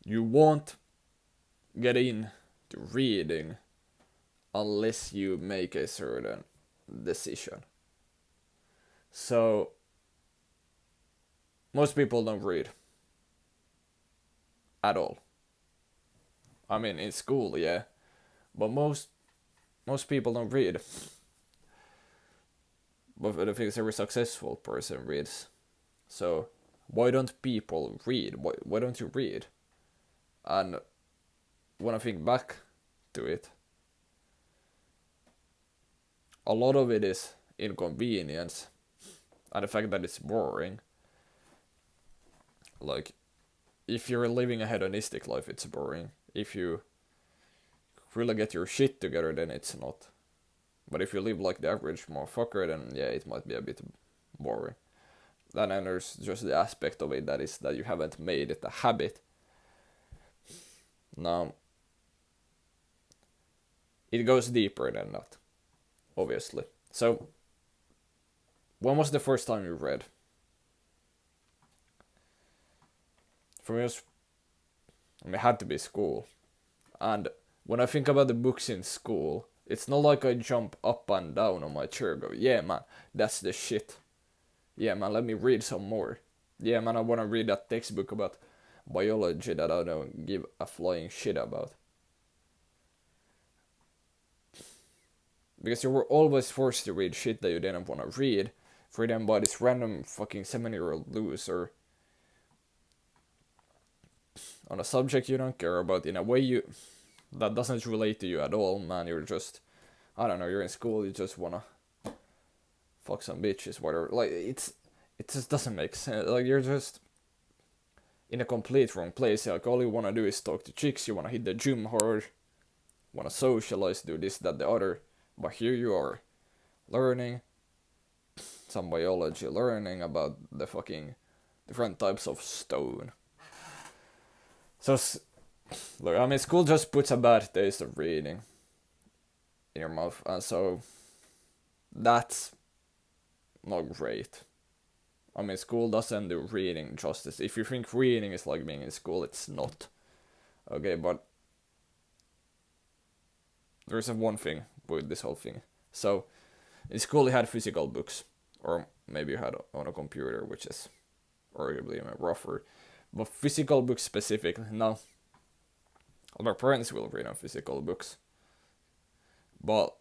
you won't get into reading unless you make a certain decision. So most people don't read at all. I mean, in school, yeah, but most people don't read. But the thing is, every successful person reads. So why don't people read? Why don't you read? And when I think back to it, a lot of it is inconvenience and the fact that it's boring. Like, if you're living a hedonistic life, it's boring. If you really get your shit together, then it's not. But if you live like the average motherfucker, then yeah, it might be a bit boring. Then there's just the aspect of it that is that you haven't made it a habit. Now, it goes deeper than that, obviously. So, when was the first time you read? For me, it had to be school. And when I think about the books in school, it's not like I jump up and down on my chair and go, yeah, man, that's the shit. Yeah, man, let me read some more. Yeah, man, I want to read that textbook about biology that I don't give a flying shit about. Because you were always forced to read shit that you didn't want to read, for them by this random fucking 7-year-old loser on a subject you don't care about in a way that doesn't relate to you at all, man. You're just, I don't know, you're in school, you just wanna fuck some bitches, whatever. Like, it just doesn't make sense. Like, you're just in a complete wrong place. Like, all you wanna do is talk to chicks, you wanna hit the gym hard, wanna socialize, do this, that, the other. But here you are, learning some biology, learning about the fucking different types of stone. So, look, I mean, school just puts a bad taste of reading in your mouth, and so that's not great. I mean, school doesn't do reading justice. If you think reading is like being in school, it's not. Okay, but there's one thing with this whole thing. So, in school you had physical books, or maybe you had on a computer, which is arguably even rougher. But physical books specifically, now, my parents will read on physical books. But,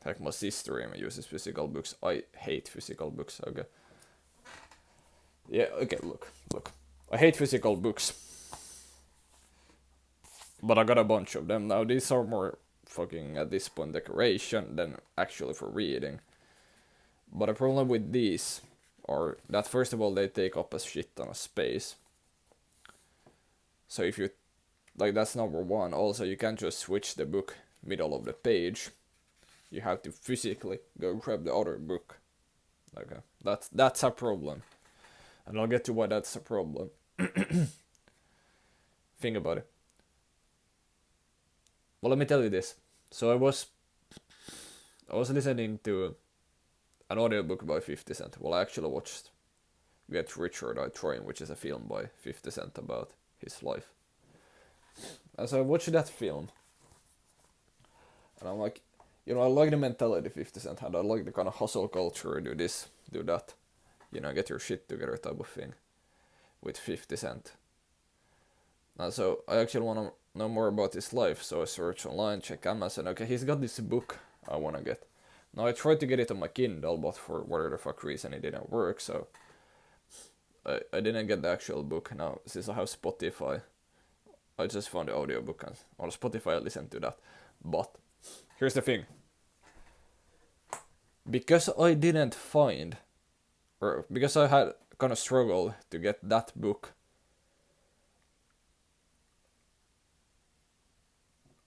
like my sister even uses physical books. I hate physical books, okay? Yeah, okay, look. I hate physical books. But I got a bunch of them. Now, these are more fucking, at this point, decoration than actually for reading. But the problem with these are that, first of all, they take up a shit ton of space. So if you, like, that's number one. Also, you can't just switch the book middle of the page. You have to physically go grab the other book. Okay, that's a problem. And I'll get to why that's a problem. Think about it. Well, let me tell you this. So I was listening to an audiobook by 50 Cent. Well, I actually watched Get Rich or Die Trying, which is a film by 50 Cent about his life. And so I watched that film, and I'm like, you know, I like the mentality 50 Cent had. I like the kind of hustle culture, do this, do that, you know, get your shit together type of thing with 50 Cent. And so I actually want to know more about his life, so I search online, check Amazon. Okay, he's got this book I want to get. Now I tried to get it on my Kindle, but for whatever the fuck reason it didn't work, so I didn't get the actual book. Now, since I have Spotify, I just found the audiobook, and on Spotify I listened to that. But here's the thing. Because I didn't find, or because I had kind of struggled to get that book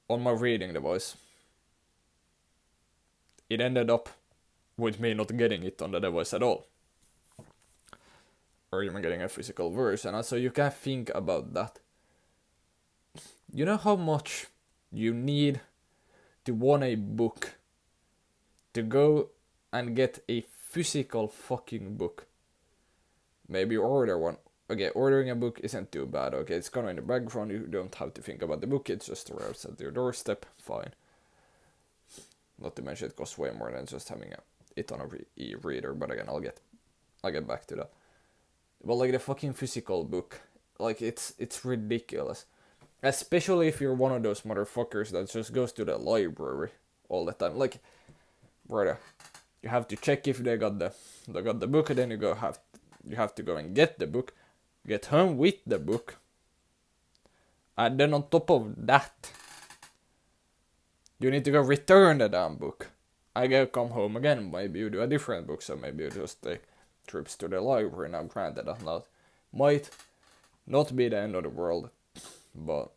on my reading device, it ended up with me not getting it on the device at all. Or even getting a physical version. And so you can think about that. You know how much you need to want a book to go and get a physical fucking book. Maybe you order one okay, ordering a book isn't too bad. Okay, it's kind of in the background. You don't have to think about the book. It just arrives at your doorstep. Fine. Not to mention it costs way more than just having it on a e-reader. But again, I'll get back to that. But like the fucking physical book, like it's ridiculous. Especially if you're one of those motherfuckers that just goes to the library all the time. Like, brother, you have to check if they got the book, and then you have to go and get the book, get home with the book, and then on top of that, you need to go return the damn book. I gotta come home again. Maybe you do a different book, so maybe you just take trips to the library. Now, granted, that might not be the end of the world, but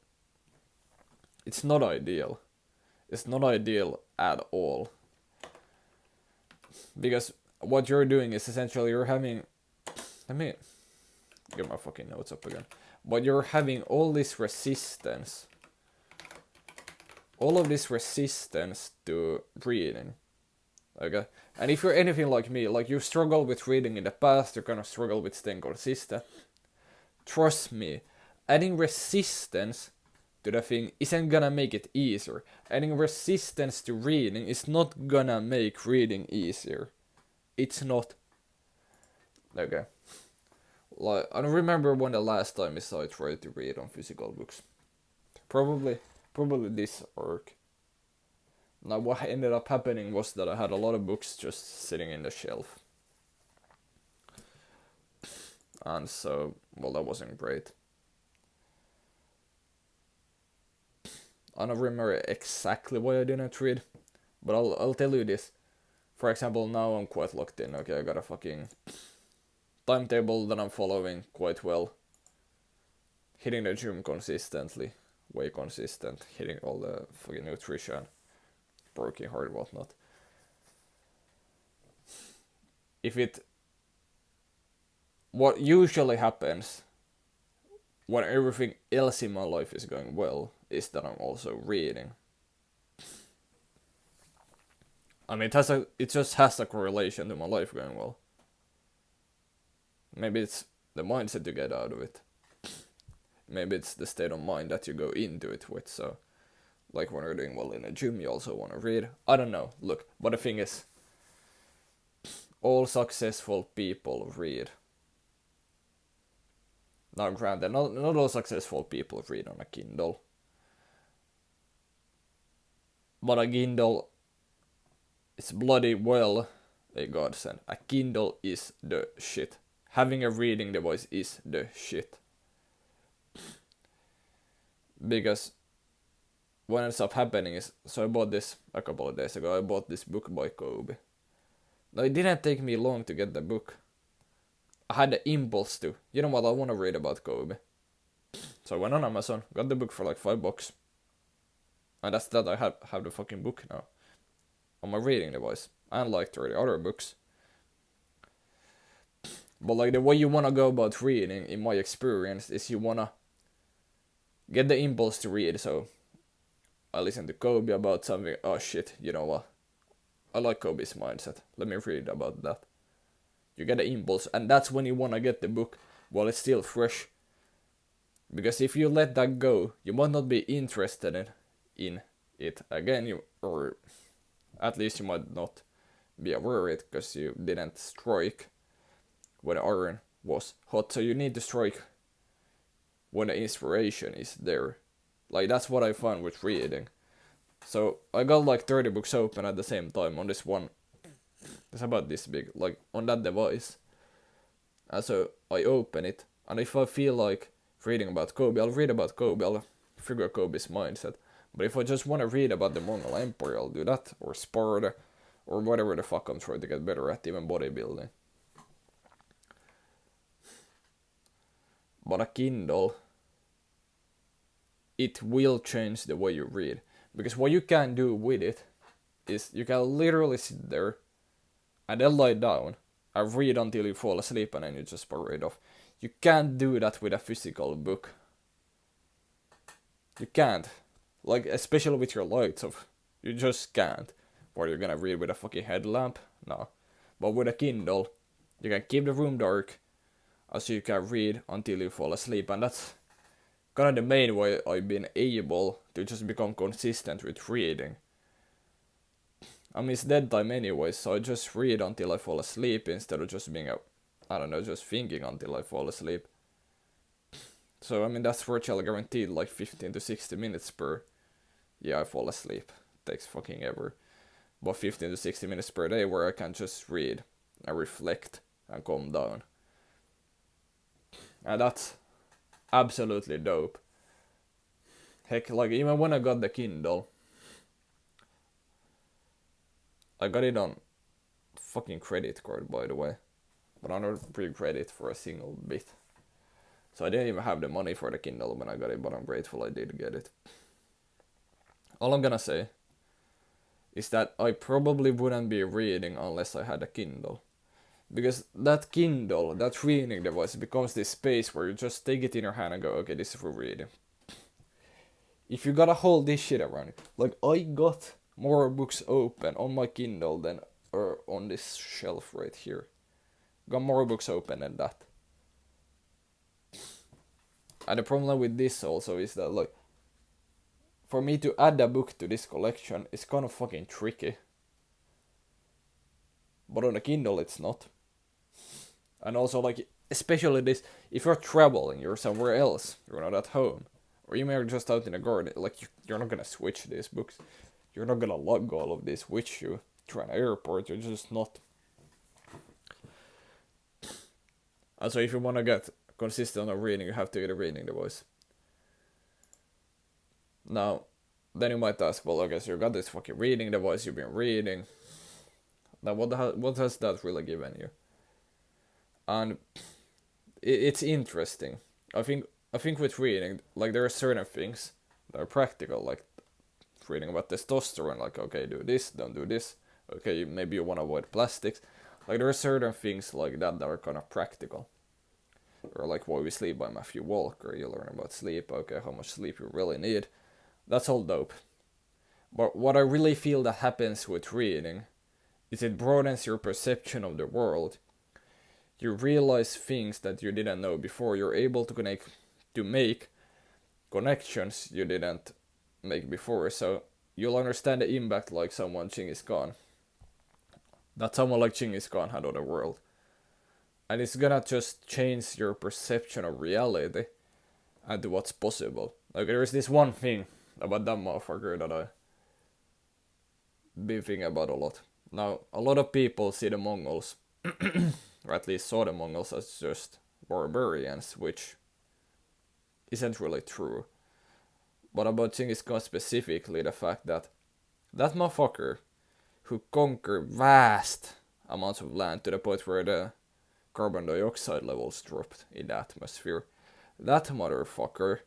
it's not ideal. It's not ideal at all. Because what you're doing is essentially you're having... Let me get my fucking notes up again. But you're having all this resistance. All of this resistance to reading. Okay? And if you're anything like me, like you struggled with reading in the past, you're gonna struggle with staying consistent. Trust me, adding resistance to the thing isn't gonna make it easier. Adding resistance to reading is not gonna make reading easier. It's not. Okay. Like, I don't remember when the last time I tried to read on physical books. Probably this arc. Now what ended up happening was that I had a lot of books just sitting in the shelf. And so, well, that wasn't great. I don't remember exactly why I didn't read, but I'll tell you this. For example, now I'm quite locked in. Okay, I got a fucking timetable that I'm following quite well. Hitting the gym consistently, way consistent. Hitting all the fucking nutrition, working hard, whatnot. What usually happens when everything else in my life is going well is that I'm also reading. I mean, it just has a correlation to my life going well. Maybe it's the mindset you get out of it. Maybe it's the state of mind that you go into it with. So, like when you're doing well in a gym, you also want to read. I don't know. Look, but the thing is, all successful people read. Now, granted, not all successful people read on a Kindle. But a Kindle is bloody well a godsend. A Kindle is the shit. Having a reading device is the shit. Because what ends up happening is, so I bought this a couple of days ago. I bought this book by Kobe. Now, it didn't take me long to get the book. I had the impulse to, you know what, I want to read about Kobe. So I went on Amazon, got the book for like $5. And that's that. I have the fucking book now on my reading device. And like 30 other books. But like the way you want to go about reading, in my experience, is you want to get the impulse to read. So I listen to Kobe about something. Oh shit, you know what? I like Kobe's mindset. Let me read about that. You get the impulse, and that's when you want to get the book while it's still fresh. Because if you let that go, you might not be interested in it again, or at least you might not be aware of it because you didn't strike when the iron was hot. So you need to strike when the inspiration is there. Like, that's what I found with reading. So I got like 30 books open at the same time on this one. It's about this big, like on that device. And so I open it, and if I feel like reading about Kobe, I'll read about Kobe. I'll figure Kobe's mindset. But if I just want to read about the Mongol Empire, I'll do that, or Sparta, or whatever the fuck I'm trying to get better at, even bodybuilding. But a Kindle, it will change the way you read. Because what you can do with it is you can literally sit there and then lie down and read until you fall asleep and then you just power it off. You can't do that with a physical book. You can't. Like, especially with your lights off. You just can't. Or you're gonna read with a fucking headlamp? No. But with a Kindle, you can keep the room dark. so you can read until you fall asleep, and that's kind of the main way I've been able to just become consistent with reading. I mean, it's dead time anyway, so I just read until I fall asleep instead of just being I don't know, just thinking until I fall asleep. So I mean, that's virtually guaranteed, like 15 to 60 minutes per. Yeah, I fall asleep. Takes fucking ever. But 15 to 60 minutes per day where I can just read and reflect and calm down. And that's absolutely dope. Heck, like even when I got the Kindle, I got it on fucking credit card, by the way. But I don't regret it for a single bit. So I didn't even have the money for the Kindle when I got it, but I'm grateful I did get it. All I'm gonna say is that I probably wouldn't be reading unless I had a Kindle. Because that Kindle, that reading device, becomes this space where you just take it in your hand and go, okay, this is for reading. If you gotta hold this shit around it, like I got more books open on my Kindle than on this shelf right here. Got more books open than that. And the problem with this also is that, like, for me to add a book to this collection is kind of fucking tricky. But on a Kindle it's not. And also, like, especially this, if you're traveling, you're somewhere else, you're not at home, or you may be just out in the garden, like, you're not gonna switch these books. You're not gonna lug all of this with you to an airport, you're just not. And so if you wanna get consistent on reading, you have to get a reading device. Now, then you might ask, well, okay, so you got this fucking reading device, you've been reading. Now, what has that really given you? And it's interesting. I think with reading, like, there are certain things that are practical, like reading about testosterone, like, okay, do this, don't do this. Okay, maybe you want to avoid plastics. Like, there are certain things like that that are kind of practical. Or like Why We Sleep by Matthew Walker, you learn about sleep, okay, how much sleep you really need. That's all dope. But what I really feel that happens with reading is it broadens your perception of the world. You realize things that you didn't know before. You're able to make connections you didn't make before. So you'll understand the impact like someone Genghis Khan. That someone like Genghis Khan had on the world. And it's gonna just change your perception of reality and to what's possible. Like, there's this one thing about that motherfucker that I've been thinking about a lot. Now, a lot of people see the Mongols, or at least saw the Mongols as just barbarians, which isn't really true. But about Genghis Khan specifically, the fact that that motherfucker who conquered vast amounts of land to the point where the carbon dioxide levels dropped in the atmosphere, that motherfucker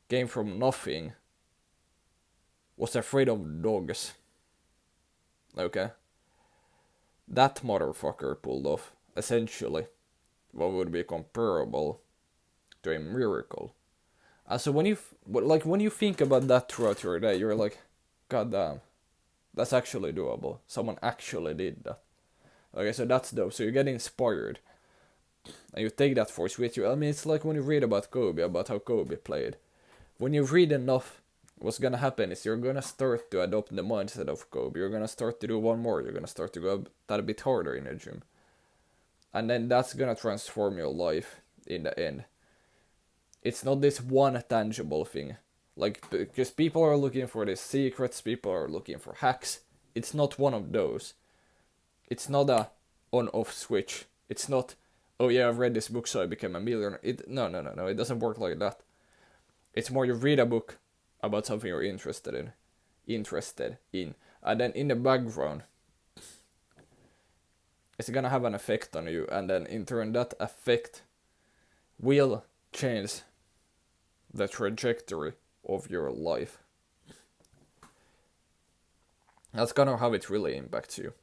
came from nothing, was afraid of dogs. Okay? That motherfucker pulled off, essentially, what would be comparable to a miracle. And so when you think about that throughout your day, you're like, God damn, that's actually doable. Someone actually did that. Okay, so that's dope. So you get inspired, and you take that force with you. I mean, it's like when you read about Kobe, about how Kobe played. When you read enough, what's gonna happen is you're gonna start to adopt the mindset of Kobe. You're gonna start to do one more. You're gonna start to go that a bit harder in the gym. And then that's gonna transform your life in the end. It's not this one tangible thing. Like, because people are looking for these secrets, people are looking for hacks. It's not one of those. It's not a on-off switch. It's not, oh yeah, I've read this book so I became a millionaire. No, it doesn't work like that. It's more you read a book about something you're interested in. And then in the background, it's gonna have an effect on you, and then in turn that effect will change the trajectory of your life. That's kind of how it really impacts you.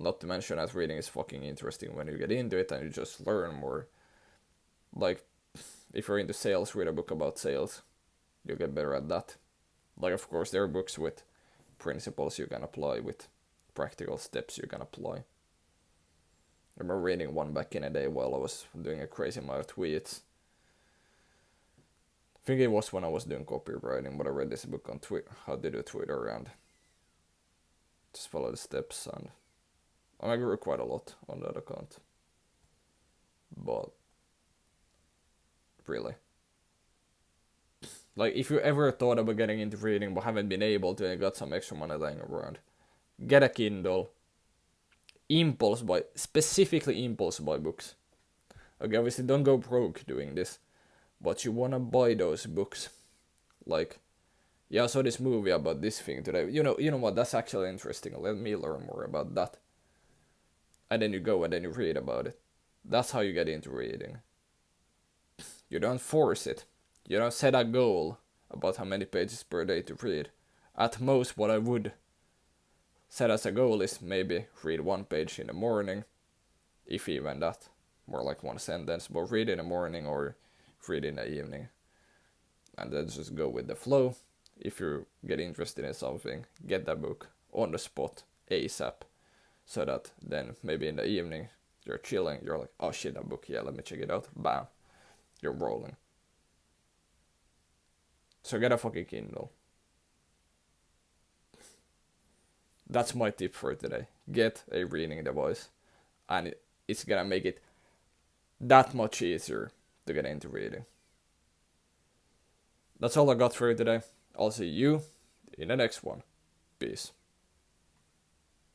Not to mention that reading is fucking interesting when you get into it and you just learn more. Like, if you're into sales, read a book about sales. You'll get better at that. Like, of course, there are books with principles you can apply, with practical steps you can apply. I remember reading one back in a day while I was doing a crazy amount of tweets. I think it was when I was doing copywriting, but I read this book on how to do Twitter and just follow the steps, and I grew quite a lot on that account. But really, like, if you ever thought about getting into reading but haven't been able to and got some extra money laying around, get a Kindle. Specifically impulse buy books. Okay, obviously don't go broke doing this, but you wanna buy those books. Like, yeah, I saw this movie about this thing today. You know what? That's actually interesting. Let me learn more about that. And then you go and then you read about it. That's how you get into reading. You don't force it. You don't set a goal about how many pages per day to read. At most, what I would set as a goal is maybe read 1 page in the morning, if even that, more like 1 sentence, but read in the morning or read in the evening. And then just go with the flow. If you get interested in something, get that book on the spot, ASAP, so that then maybe in the evening you're chilling, you're like, oh shit, that book, yeah, let me check it out, bam, you're rolling. So get a fucking Kindle. That's my tip for today. Get a reading device, and it's gonna make it that much easier to get into reading. That's all I got for you today. I'll see you in the next one. Peace.